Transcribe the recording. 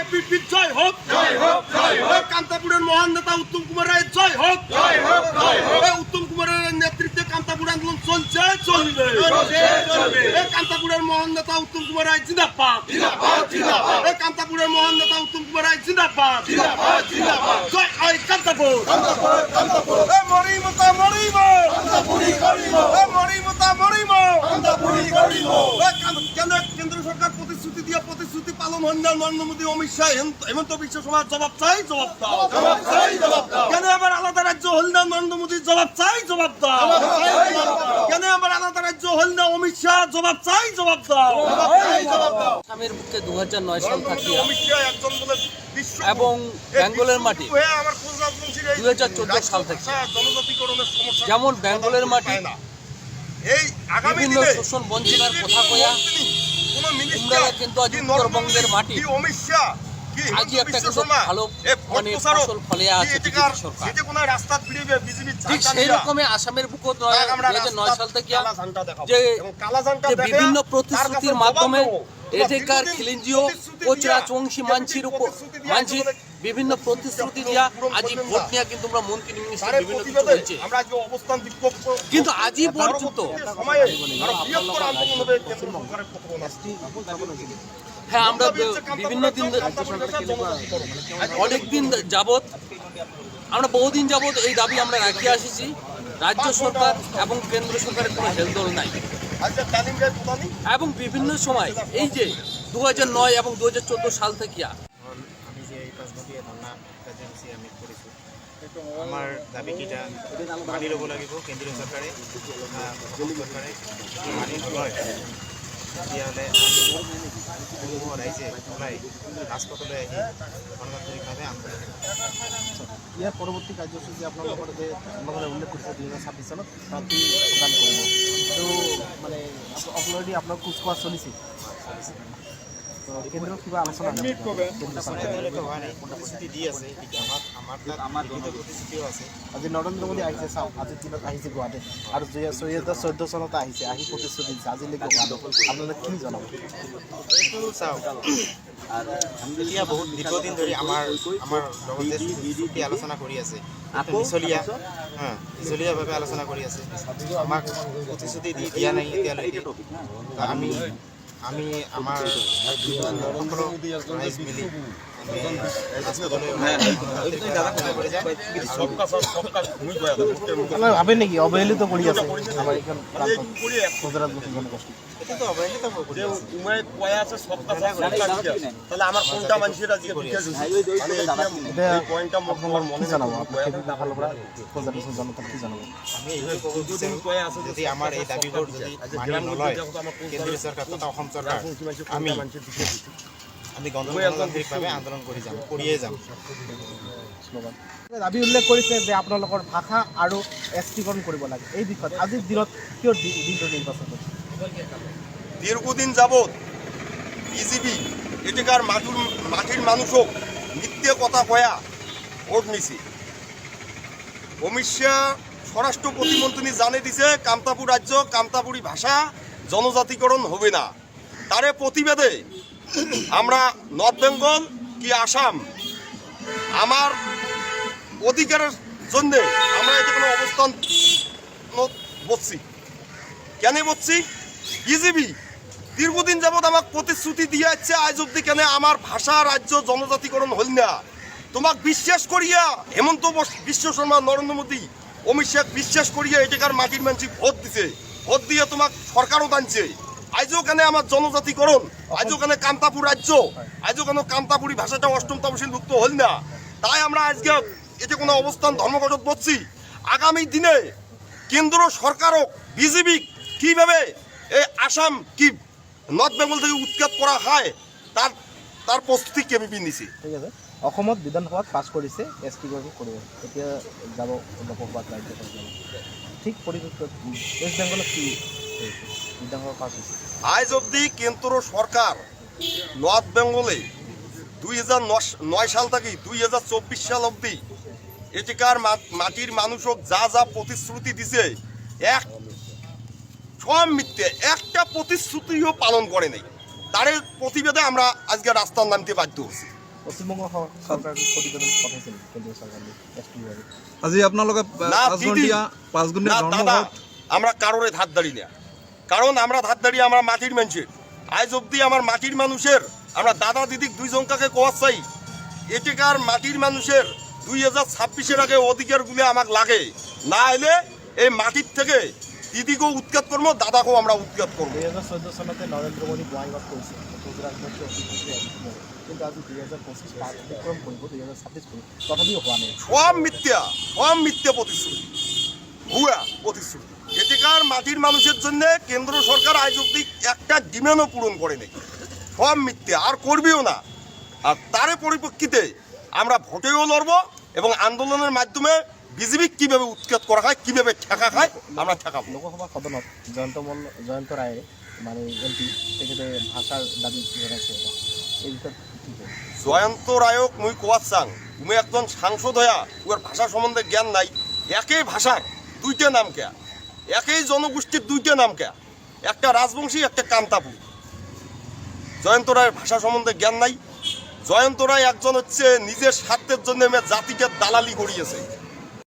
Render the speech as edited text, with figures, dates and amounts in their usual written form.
ABP জয় হোক, কান্তাপুরের মহান নেতা উত্তম কুমার রায় জয় হোক। উত্তম কুমারের নেতৃত্বে কান্তাপুর আন্দোলন চলছে, চলবে। কান্তাপুরের মহান নেতা উত্তম কুমার রায় জিন্দাবাদ, কান্তাপুরের মহান নেতা উত্তম কুমার রায় জিন্দাবাদ। জয় হয় কান্তাপুর, মরিমতা মরিম, মরিমতা মরিম। কেন্দ্র সরকার প্রতিশ্রুতি দিয়ে প্রতিশ্রুতি পালন হন না। নরেন্দ্র মোদী, অমিত শাহ, হেমন্ত বিশ্ব শর্মা জবাব চাই, জবাব দাও। কেন আবার আলাদা রাজ্য হল না? নরেন্দ্র মোদী জবাব চাই, জবাব দাও। কেন আবার আলাদা রাজ্য হল না? অমিত শাহ জবাব চাই, জবাব দাও। আসামের বুকে 2009 সাল থাকিয়া এবং বেঙ্গলের মাটি 2014 সাল থেকে যেমন বেঙ্গলের মাটি বিভিন্ন শোষণ বঞ্চনার কথা কয়া তোমরা কিন্তু আজ উত্তরবঙ্গের মাটি আজই একটা কিন্তু ভালো মানে ফসল ফলে আছে সরকার। ঠিক সেই রকমে আসামের বুকত 2009 সাল থেকে যে বিভিন্ন প্রতিশ্রুতির মাধ্যমে এটাকার খিলিঞ্জিও কোচরা চংশি মানছির উপর মানছির বিভিন্ন প্রতিশ্রুতি দিয়া আজি ভোট নিয়ে কিন্তু আমরা মন্ত্রী মিনিস্টার বিভিন্ন কিছু হয়েছে, কিন্তু আজই পর্যন্ত হ্যাঁ আমরা বিভিন্ন দিন অনেকদিন যাবৎ আমরা বহুদিন যাবৎ এই দাবি আমরা রাখিয়ে আসিছি। রাজ্য সরকার এবং কেন্দ্র সরকারের কোনো হেলদোল নাই এবং বিভিন্ন সময় এই যে 2009 এবং 2014 সাল থেকে আমি যে এই পাঁচবতীয়া ধৰ্ণা কাৰ্যসূচী আমি কৰিছোঁ, আমাৰ দাবীকেইটা মানি ল'ব লাগিব। কেন্দ্ৰীয় চৰকাৰে অসম চৰকাৰে যদি মানি নলয় তেতিয়াহ'লে সমূহ ৰাইজে ওলাই ৰাজপথলৈ আহি গণতান্ত্ৰিকভাৱে আন্দোলন। ইয়াৰ পৰৱৰ্তী কাৰ্যসূচী আপোনালোকৰ যে আপোনালোকে উল্লেখ কৰিছে 2026 চনত প্ৰাৰ্থী প্ৰদান কৰিব, তো মানে অলৰেডি আপোনাৰ কুচকোৱা চলিছে, কেন্দ্ৰৰ কিবা আলোচনা এতিয়ালৈকে হোৱা নাই, প্ৰতিশ্ৰুতি দি আছে। আমাৰ তাত লিখিত প্ৰতিশ্ৰুতিও আছে। আজি নৰেন্দ্ৰ মোদী আহিছে, চাওক আজিৰ দিনত আহিছে গুৱাহাটীত, আৰু 2014 চনতে আহিছে, আহি প্ৰতিশ্ৰুতি দিছে, আজিলৈকে আপোনালোকে কি জনাব? এইটো চাওক, এতিয়া বহুত দীৰ্ঘদিন ধৰি আমাৰ লগতে চুক্তি আলোচনা কৰি আছে, মিছলীয়াভাৱে আলোচনা কৰি আছে। আমাক প্ৰতিশ্ৰুতি দিয়া নাই এতিয়ালৈকে। আমি আমাৰ সকলো ৰাইজ মিলি ভাবে নেকি অৱহেলিত কৰি আছে আমাৰ এইখন জনগোষ্ঠী? এতিয়াতো অৱহেলিত কৰি আছে। আমি এইটোৱে ক'ব বিচাৰোঁ, যদি আমাৰ এই দাবীবোৰ যদি মানি নলয় কেন্দ্ৰীয় চৰকাৰ তথা অসম চৰকাৰ, আমি গণতান্ত্ৰিকভাৱে আন্দোলন কৰিয়ে যাম। দাবী উল্লেখ কৰিছে যে আপোনালোকৰ ভাষা আৰু এছটিকৰণ কৰিব লাগে। এই বিষয়ত আজিৰ দিনত কিয় দিনটো নিৰ্বাচন কৰিছে? দীর্ঘদিন যাবৎ বিজেপি এটাকার মাটির মানুষক মিথ্যে কথা কয়া ভোট নিছে। অমিত শাহ স্বরাষ্ট্র প্রতিমন্ত্রী জানিয়ে দিছে কামতাপুর রাজ্য কামতাপুরি ভাষা জনজাতিকরণ হবে না। তারে প্রতিবাদে আমরা নর্থ বেঙ্গল কি আসাম আমার অধিকারের জন্য আমরা এটা কোনো অবস্থান বসছি। কেন বসছি? বিজেপি দীর্ঘদিন যাবৎ আমাক প্রতিশ্রুতি দিয়ে যাচ্ছে, আজ অব্দি কেন আমার ভাষা রাজ্য জনজাতিকরণ হল না। তোমাক বিশ্বাস করিয়া হেমন্ত বিশ্ব শর্মা, নরেন্দ্র মোদী, অমিত শাহ বিশ্বাস করিয়া এটাকার মাটির মানুষ ভোট দিছে, ভোট দিয়ে তোমাক সরকারও দানছে। আজও কেন আমার জনজাতিকরণ, আজও কেন কামতাপুর রাজ্য, আজও কেন কামতাপুরি ভাষাটা অষ্টম তফসিল মুক্ত হল না। তাই আমরা আজকে এটা কোনো অবস্থান ধর্মঘটত বসছি। আগামী দিনে কেন্দ্র সরকারও বিজেপি কিভাবে এই আসাম কি নর্থ বেঙ্গল থেকে উৎখাত করা হয় তার প্ৰস্তুতি কেবিপি নিছে। ঠিক আছে, অসমত বিধানসভাত পাছ কৰিছে এছটিকৰণ কৰিব, এতিয়া যাব লোকসভাত ৰাজ্যসভাত যাব। ঠিক পৰিপ্ৰেক্ষিতত ৱেষ্ট বেংগলত কি বিধানসভা পাছ হৈছে? আজ অব্দি কেন্দ্র সরকার নর্থ বেঙ্গলে 2009 সাল থেকে 2024 সাল অব্দি এটিকার মাটির মানুষক যা যা প্রতিশ্রুতি দিছে এক সব মিথ্যে, একটা প্রতিশ্রুতিও পালন করে নাই। তার প্রতিবাদে আমরা আজকে রাস্তার নামতে বাধ্য হচ্ছি। পশ্চিমবঙ্গ সরকার প্ৰতিবেদন পঠাইছিল কেন্দ্ৰীয় চৰকাৰে এছ টি বিভাগে আজি আপোনালোকে না, দিদি। পাঁচ ঘণ্টা না দাদা, আমরা কারোরে ধার দাঁড়ি না, কারণ আমরা ধার দাঁড়িয়ে আমার মাটির মানুষের আজ অব্দি আমার মাটির মানুষের আমরা দাদা দিদিক দুইজনকাকে কোয়া চাই এটিকার মাটির মানুষের 2026-এর আগে অধিকারগুলো আমাকে লাগে না এলে এই মাটির থেকে দিদিকেও উৎখাত করবো, দাদাকেও আমরা উৎখাত করবো। 2014 চনতে নৰেন্দ্ৰ মোদী বঙাইগাঁৱত কৰিছিল গুজৰাট মন্ত্ৰী অতিথি কিন্তু আজি 2025 পাঁচ বিক্ৰম কৰিব 2026 কৰিব তথাপিও হোৱা নাই সব মিথ্যা প্রতিশ্রুতি, ভুয়া প্রতিশ্রুতি। এটিকার মাটির মানুষের জন্য কেন্দ্র সরকার আজ অব্দি একটা ডিমান্ডও পূরণ করে নেই, সব মিথ্যে আর করবেও না। আর তার পরিপ্রেক্ষিতে আমরা ভোটেও লড়বো এবং আন্দোলনের মাধ্যমে বিজেপি কিভাবে উৎখাত করা হয়, কিভাবে ঠেকা খায় আমরা ঠেকাবো। লোকসভা সদনত জয়ন্ত রায়ে মানে এমপি তেখেতে ভাষাৰ দাবী জনাইছে এটা এই বিষয়ে কি কয় জয়ন্ত রায়ক মুই কোয়ার চাং তুমি একজন সাংসদ হইয়া উয়ার ভাষা সম্বন্ধে জ্ঞান নাই। একই ভাষার দুইটা নাম কে, একই জনগোষ্ঠীর দুইটা নাম কে, একটা রাজবংশী একটা কান্তাপুর। জয়ন্ত রায়ের ভাষা সম্বন্ধে জ্ঞান নাই। জয়ন্ত রায় একজন হচ্ছে নিজের স্বার্থের জন্য জাতিকে দালালি করিয়েছে।